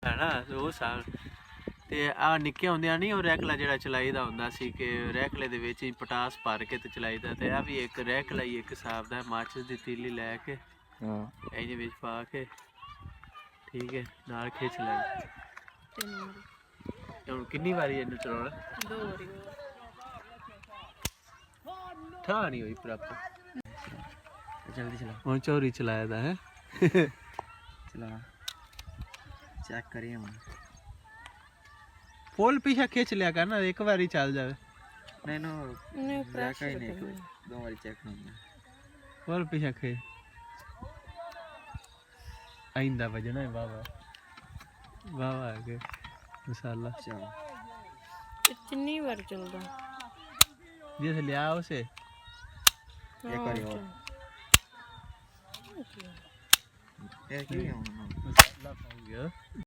है ना वो साल ਤੇ ਆ ਨਿੱਕੇ ਹੁੰਦਿਆਂ ਨਹੀਂ ਉਹ ਰੈਕਲਾ ਜਿਹੜਾ ਚਲਾਈਦਾ ਹੁੰਦਾ ਸੀ ਕਿ ਰੈਕਲੇ ਦੇ ਵਿੱਚ ਹੀ ਪਟਾਸ ਭਰ ਕੇ ਤੇ ਚਲਾਈਦਾ ਤੇ ਆ ਵੀ ਇੱਕ ਰੈਕਲਾ ਹੀ ਇੱਕ ਹਿਸਾਬ ਦਾ ਮਾਚਿਸ ਦੀ ਤੀਲੀ ਲੈ ਕੇ ਹਾਂ ਇਹਦੇ ਵਿੱਚ ਪਾ ਕੇ ਠੀਕ ਹੈ ਨਾਲ ਖਿੱਚ ਲੈ ਹੁਣ ਕਿੰਨੀ ਵਾਰੀ ਇਹਨੂੰ ਚਲਾਉਣਾ 2 ਵਾਰੀ ਠਾ ਨਹੀਂ ਹੋਈ ਪ੍ਰਾਪਤ जल्दी चला और चोरी चलाया था है चला चेक करिए हम पोल पीछे खींच लिया कर ना एक बार ही चल जावे नहीं नो नहीं ब्रेक ही नहीं 2 बार चेक करना पोल पीछे खींच आइंदा बजना है बाबा बाबा आगे मसाला चलो कितनी बार चलदा जैसे लिया उसे एक बार और मसाला हो गया